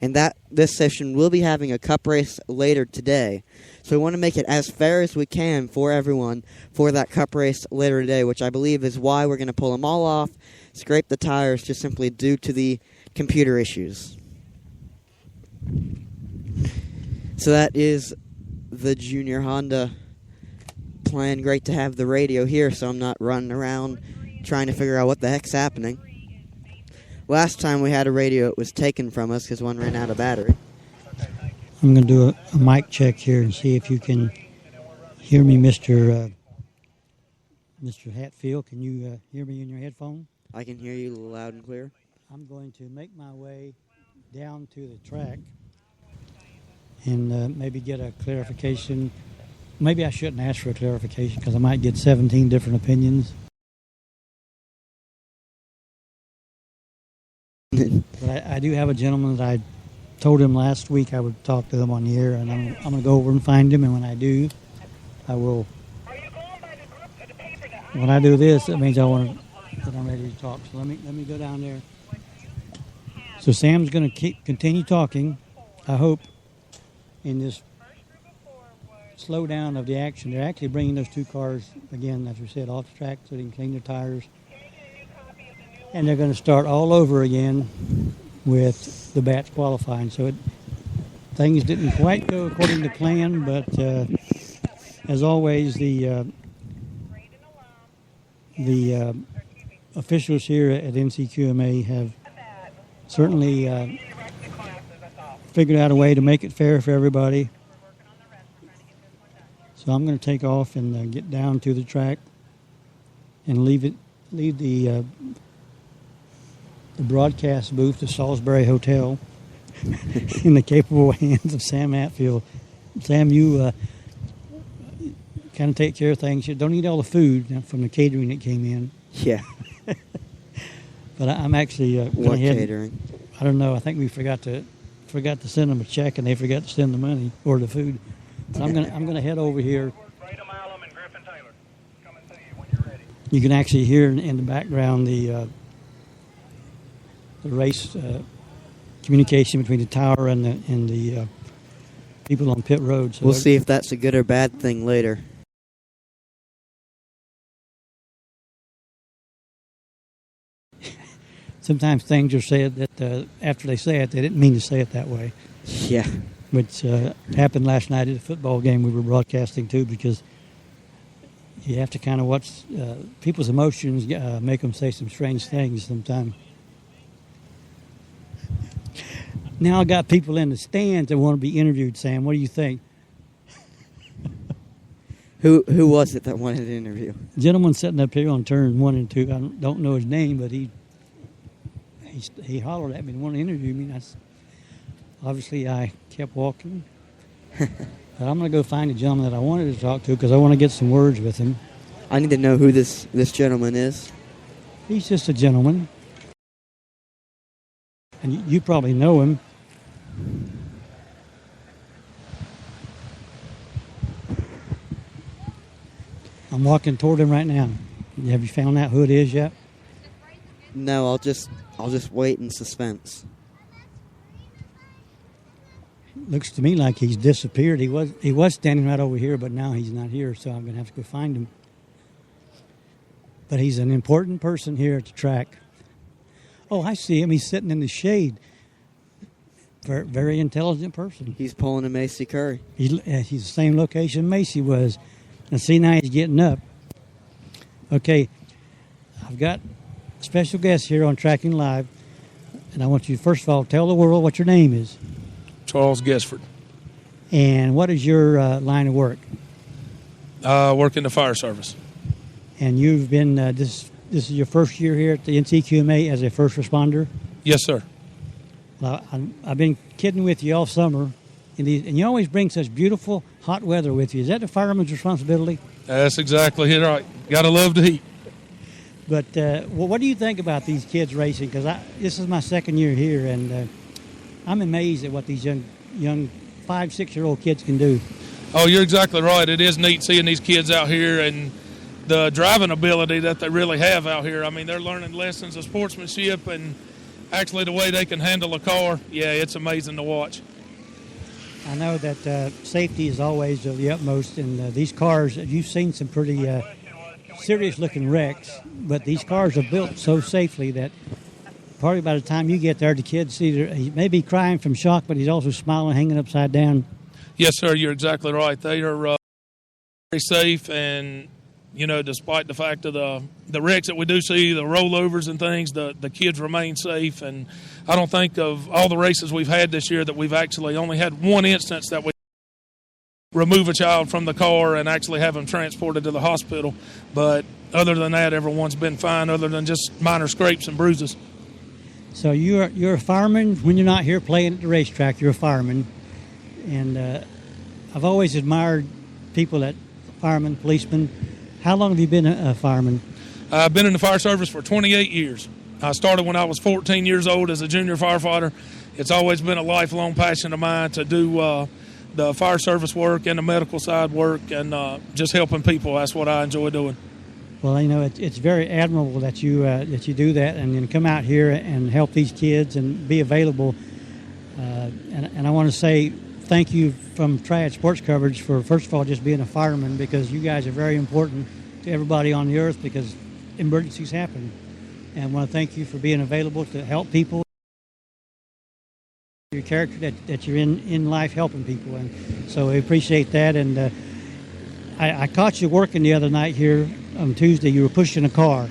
and that this session will be having a cup race later today. So we want to make it as fair as we can for everyone for that cup race later today, which I believe is why we're going to pull them all off, scrape the tires, just simply due to the computer issues. So that is the Junior Honda plan. Great to have the radio here so I'm not running around trying to figure out what the heck's happening. Last time we had a radio, it was taken from us because one ran out of battery. I'm going to do a mic check here and see if you can hear me, Mr. Hatfield. Can you hear me in your headphone? I can hear you loud and clear. I'm going to make my way down to the track and maybe get a clarification. Maybe I shouldn't ask for a clarification because I might get 17 different opinions. But I do have a gentleman that I told him last week I would talk to him on the air, and I'm going to go over and find him, and when I do, I will. When I do this, it means that I'm ready to talk. So let me go down there. So Sam's going to continue talking, I hope, in this slowdown of the action. They're actually bringing those two cars, again, as we said, off the track so they can clean their tires. And they're going to start all over again with the batch qualifying. So things didn't quite go according to plan, but as always, the officials here at NCQMA have certainly figured out a way to make it fair for everybody. So I'm going to take off and get down to the track and leave the broadcast booth to Salisbury Hotel in the capable hands of Sam Hatfield. Sam, you kind of take care of things. You don't eat all the food from the catering that came in. Yeah. But I'm actually going What ahead. catering? I don't know. I think we forgot to send them a check, and they forgot to send the money or the food. So I'm gonna head over here. You can actually hear in the background the race communication between the tower and the people on pit road. So We'll see if that's a good or bad thing later. Sometimes things are said that after they say it, they didn't mean to say it that way. Yeah. Which happened last night at a football game we were broadcasting too, because you have to kind of watch people's emotions make them say some strange things sometimes. Now I got people in the stands that want to be interviewed, Sam. What do you think? Who was it that wanted to interview? Gentleman sitting up here on turn 1 and 2. I don't know his name, but he hollered at me and wanted to interview me. Obviously, I kept walking. But I'm going to go find the gentleman that I wanted to talk to because I want to get some words with him. I need to know who this gentleman is. He's just a gentleman. And you probably know him. I'm walking toward him right now. Have you found out who it is yet? No, I'll just wait in suspense. Looks to me like he's disappeared. He was standing right over here, but now he's not here, so I'm going to have to go find him. But he's an important person here at the track. Oh, I see him. He's sitting in the shade. Very intelligent person. He's pulling a Macy Curry. He's the same location Macy was. And see, now he's getting up. Okay, I've got a special guest here on Tracking Live. And I want you to, first of all, tell the world what your name is. Charles Gesford. And what is your line of work? Work in the fire service. And you've been, this is your first year here at the NCQMA as a first responder? Yes, sir. Well, I've been kidding with you all summer, and you always bring such beautiful hot weather with you. Is that the fireman's responsibility? That's exactly it. Right. Got to love the heat. But what do you think about these kids racing? Because this is my second year here, and I'm amazed at what these young 5-6-year-old kids can do. Oh, you're exactly right. It is neat seeing these kids out here and the driving ability that they really have out here. I mean, they're learning lessons of sportsmanship and actually the way they can handle a car. Yeah, it's amazing to watch. I know that safety is always of the utmost, and these cars, you've seen some pretty serious-looking wrecks, but these cars are built so safely that probably by the time you get there, the kid's he may be crying from shock, but he's also smiling, hanging upside down. Yes, sir, you're exactly right. They are very safe, and, you know, despite the fact of the wrecks that we do see, the rollovers and things, the kids remain safe. And I don't think of all the races we've had this year that we've actually only had one instance that we remove a child from the car and actually have them transported to the hospital. But other than that, everyone's been fine other than just minor scrapes and bruises. So you're a fireman. When you're not here playing at the racetrack, you're a fireman. And I've always admired people that firemen, policemen. How long have you been a fireman? I've been in the fire service for 28 years. I started when I was 14 years old as a junior firefighter. It's always been a lifelong passion of mine to do the fire service work and the medical side work and just helping people. That's what I enjoy doing. Well, you know, it's very admirable that you do that and then come out here and help these kids and be available. And I want to say thank you from Triad Sports Coverage for, first of all, just being a fireman, because you guys are very important to everybody on the earth because emergencies happen. And I want to thank you for being available to help people. Your character that you're in life helping people. And so we appreciate that. And I caught you working the other night here on Tuesday. You were pushing a car.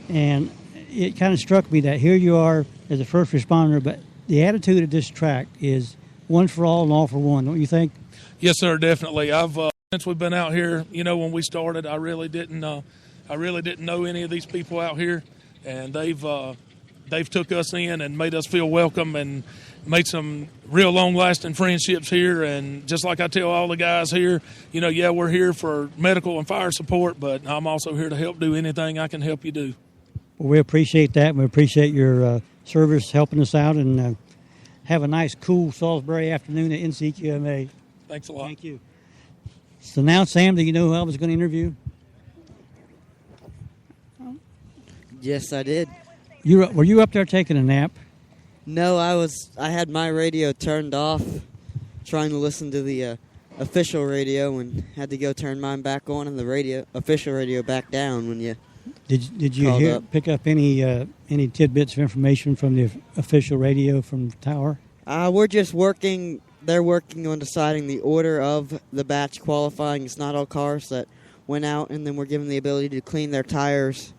And it kind of struck me that here you are as a first responder, but the attitude of this track is one for all and all for one, don't you think? Yes, sir, definitely. I've since we've been out here, you know, when we started, I really didn't know any of these people out here, and they've took us in and made us feel welcome and made some real long-lasting friendships here. And just like I tell all the guys here, you know, yeah, we're here for medical and fire support, but I'm also here to help do anything I can help you do. Well, we appreciate that. We appreciate your service helping us out, and have a nice, cool Salisbury afternoon at NCQMA. Thanks a lot. Thank you. So now, Sam, do you know who I was going to interview? Yes, I did. Were you up there taking a nap? No, I had my radio turned off, trying to listen to the official radio, and had to go turn mine back on and the official radio back down when you. Did you pick up any tidbits of information from the official radio from the tower? We're just working. They're working on deciding the order of the batch qualifying. It's not all cars that went out, and then we're given the ability to clean their tires.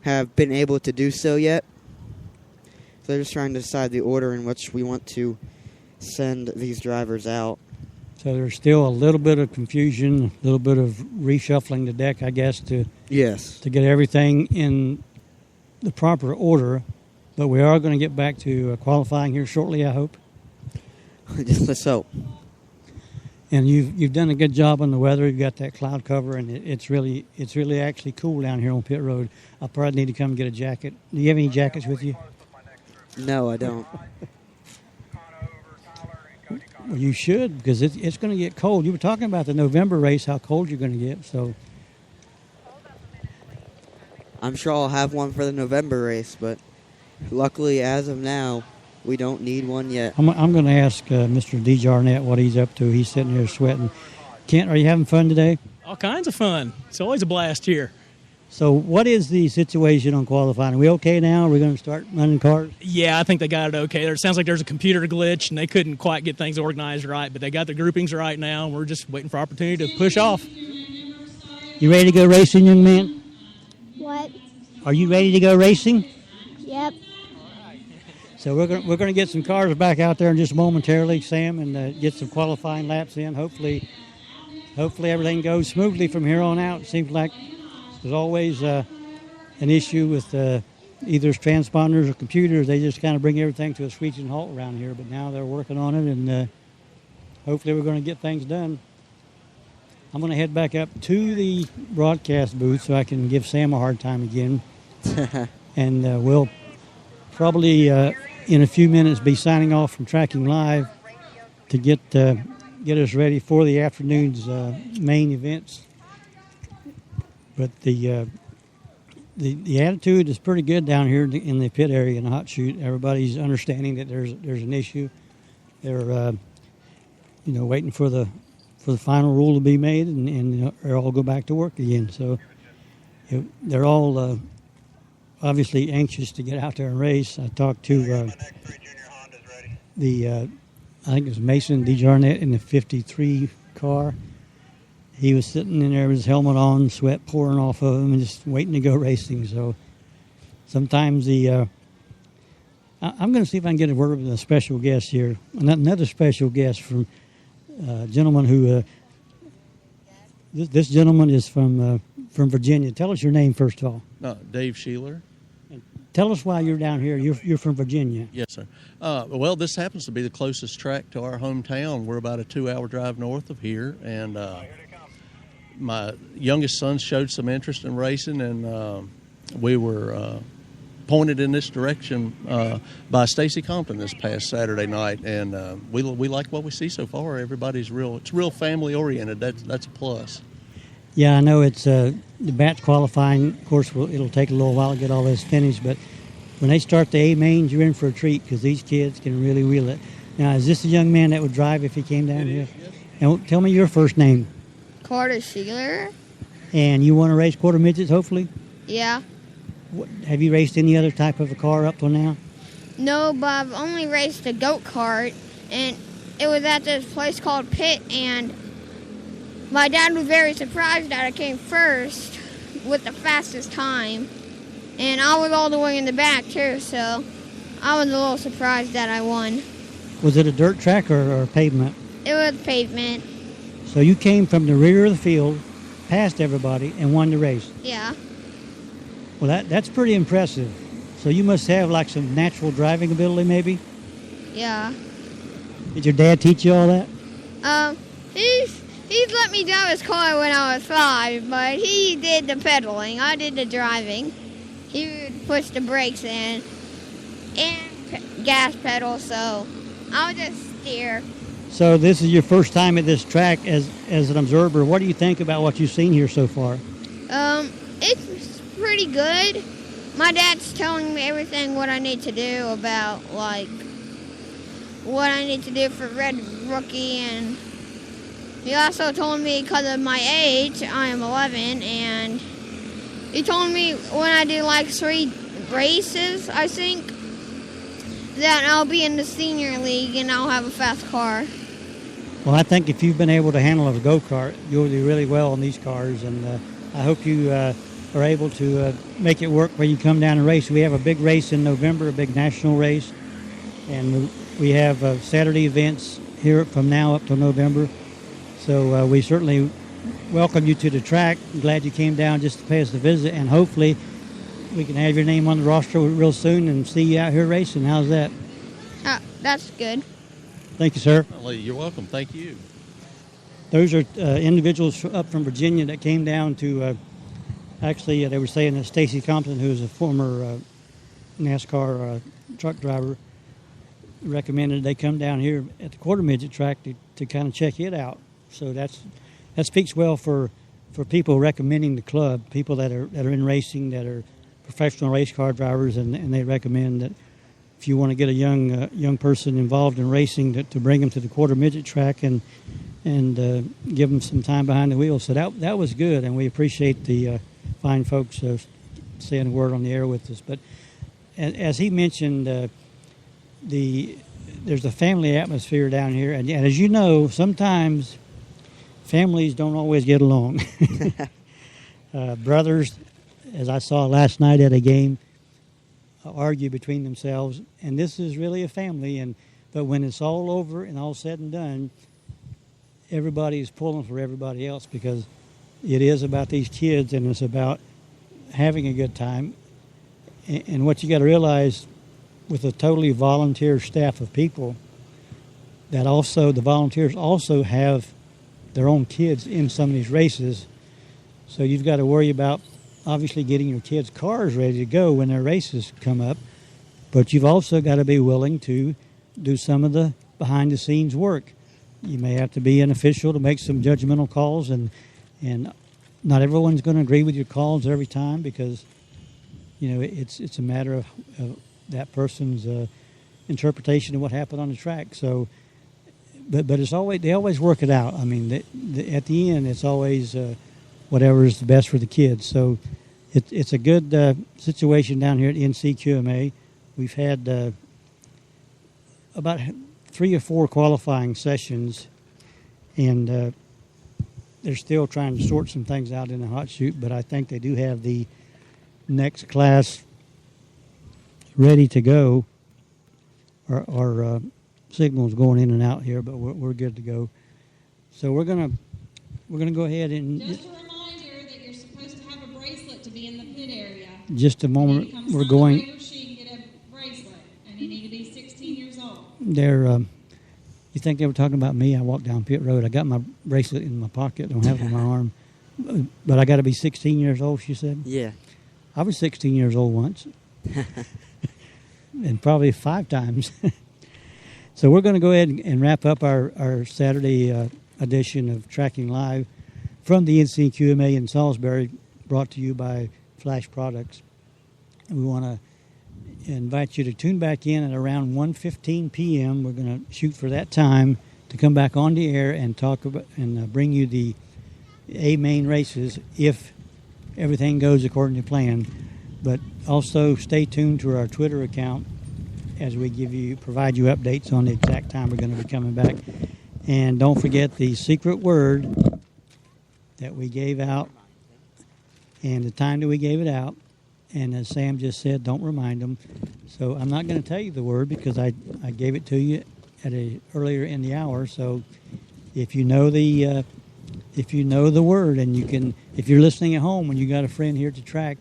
Have been able to do so yet. they're just trying to decide the order in which we want to send these drivers out. So there's still a little bit of confusion, a little bit of reshuffling the deck, I guess, to get everything in the proper order. But we are going to get back to qualifying here shortly, I hope. Let's hope. And you've done a good job on the weather. You've got that cloud cover, and it's really actually cool down here on pit road. I'll probably need to come get a jacket. Do you have any jackets with you? No, I don't. Well, you should, because it's going to get cold. You were talking about the November race, how cold you're going to get. So I'm sure I'll have one for the November race, but luckily, as of now, we don't need one yet. I'm going to ask Mr. D. Jarnett what he's up to. He's sitting here sweating. Kent, are you having fun today? All kinds of fun. It's always a blast here. So what is the situation on qualifying? Are we okay now? Are we going to start running cars? Yeah, I think they got it okay. It sounds like there's a computer glitch, and they couldn't quite get things organized right, but they got the groupings right now, and we're just waiting for opportunity to push off. You ready to go racing, young man? What? Are you ready to go racing? Yep. So we're going to get some cars back out there in just momentarily, Sam, and get some qualifying laps in. Hopefully everything goes smoothly from here on out. It seems like there's always an issue with either transponders or computers. They just kind of bring everything to a screeching halt around here. But now they're working on it, and hopefully we're going to get things done. I'm going to head back up to the broadcast booth so I can give Sam a hard time again. And we'll probably in a few minutes be signing off from Tracking Live to get us ready for the afternoon's main events. But the attitude is pretty good down here in the pit area in the hot chute. Everybody's understanding that there's an issue. They're waiting for the final rule to be made, and they'll all go back to work again. So they're all obviously anxious to get out there and race. I talked to I think it was Mason DeJarnett in the 53 car. He was sitting in there with his helmet on, sweat pouring off of him, and just waiting to go racing. So sometimes I'm going to see if I can get a word with a special guest here. Another special guest from a gentleman who this gentleman is from Virginia. Tell us your name first of all. Dave Sheeler. Tell us why you're down here. You're from Virginia. Yes, sir. Well, this happens to be the closest track to our hometown. We're about a 2-hour drive north of here, and my youngest son showed some interest in racing, and we were pointed in this direction by Stacy Compton this past Saturday night, and we like what we see so far. Everybody's it's real family oriented. That's a plus. Yeah, I know it's the batch qualifying. Of course, it'll take a little while to get all this finished, but when they start the A mains, you're in for a treat because these kids can really wheel it. Now, is this a young man that would drive if he came down here? Yes. And tell me your first name. Carter Sheeler. And you want to race quarter midgets, hopefully? Yeah. Have you raced any other type of a car up till now? No, but I've only raced a go-kart, and it was at this place called Pitt, and my dad was very surprised that I came first with the fastest time, and I was all the way in the back, too, so I was a little surprised that I won. Was it a dirt track or pavement? It was pavement. So you came from the rear of the field, passed everybody, and won the race? Yeah. Well, that's pretty impressive. So you must have, like, some natural driving ability, maybe? Yeah. Did your dad teach you all that? He's let me drive his car when I was 5, but he did the pedaling. I did the driving. He would push the brakes in and gas pedal, so I would just steer. So this is your first time at this track as an observer. What do you think about what you've seen here so far? It's pretty good. My dad's telling me everything what I need to do about, like, what I need to do for Red Rookie, and he also told me because of my age, I am 11, and he told me when I do like 3 races, I think, that I'll be in the senior league and I'll have a fast car. Well, I think if you've been able to handle a go-kart, you'll do really well on these cars, and I hope you are able to make it work where you come down and race. We have a big race in November, a big national race, and we have Saturday events here from now up till November. So we certainly welcome you to the track. Glad you came down just to pay us a visit, and hopefully we can have your name on the roster real soon and see you out here racing. How's that? That's good. Thank you, sir. You're welcome. Thank you. Those are individuals up from Virginia that came down to, actually, they were saying that Stacy Compton, who is a former NASCAR truck driver, recommended they come down here at the quarter midget track to kind of check it out. So that speaks well for people recommending the club, people that are in racing, that are professional race car drivers, and they recommend that if you want to get a young person involved in racing, to bring them to the quarter midget track and give them some time behind the wheel. So that was good, and we appreciate the fine folks saying a word on the air with us. But as he mentioned, there's a family atmosphere down here, and as you know, sometimes families don't always get along. Brothers, as I saw last night at a game, argue between themselves, and this is really a family. But when it's all over and all said and done, everybody is pulling for everybody else, because it is about these kids and it's about having a good time. And what you got to realize, with a totally volunteer staff of people, that also the volunteers also have their own kids in some of these races. So you've got to worry about obviously getting your kids' cars ready to go when their races come up, but you've also got to be willing to do some of the behind-the-scenes work. You may have to be an official to make some judgmental calls, and not everyone's going to agree with your calls every time, because it's a matter of that person's interpretation of what happened on the track. So, but it's always, they always work it out. I mean, at the end, it's always whatever is the best for the kids. So it's a good situation down here at NCQMA. We've had about 3 or 4 qualifying sessions, and they're still trying to sort some things out in the hot chute, but I think they do have the next class ready to go. Our signal's going in and out here, but we're good to go. So we're gonna go ahead and just a reminder that you're supposed to have a bracelet to be in the pit area. Just a moment. We're going. You can get a bracelet, and you need to be 16 years old. You think they were talking about me? I walked down pit road. I got my bracelet in my pocket. Don't have it on my arm. But I got to be 16 years old, she said? Yeah. I was 16 years old once. And probably 5 times. So we're going to go ahead and wrap up our Saturday edition of Tracking Live from the NCQMA in Salisbury, brought to you by Flash Products. And we want to invite you to tune back in at around 1:15 p.m. We're going to shoot for that time to come back on the air and talk about and bring you the A main races if everything goes according to plan. But also stay tuned to our Twitter account as we provide you updates on the exact time we're going to be coming back. And don't forget the secret word that we gave out and the time that we gave it out. And as Sam just said, don't remind them. So I'm not going to tell you the word because I gave it to you earlier in the hour. So if you know the word, and you can, if you're listening at home and you got a friend here at the track,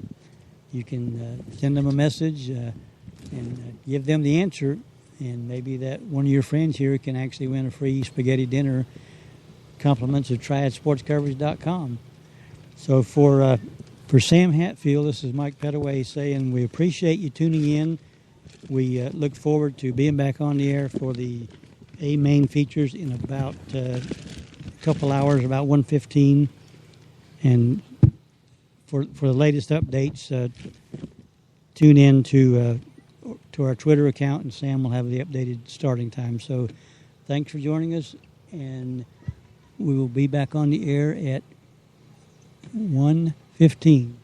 you can send them a message and give them the answer, and maybe that one of your friends here can actually win a free spaghetti dinner, compliments of TriadSportsCoverage.com. So for Sam Hatfield, this is Mike Pettaway saying we appreciate you tuning in. We look forward to being back on the air for the A main features in about a couple hours, about 1:15. And for the latest updates, tune in to our Twitter account, and Sam will have the updated starting time. So thanks for joining us, and we will be back on the air at 1:15.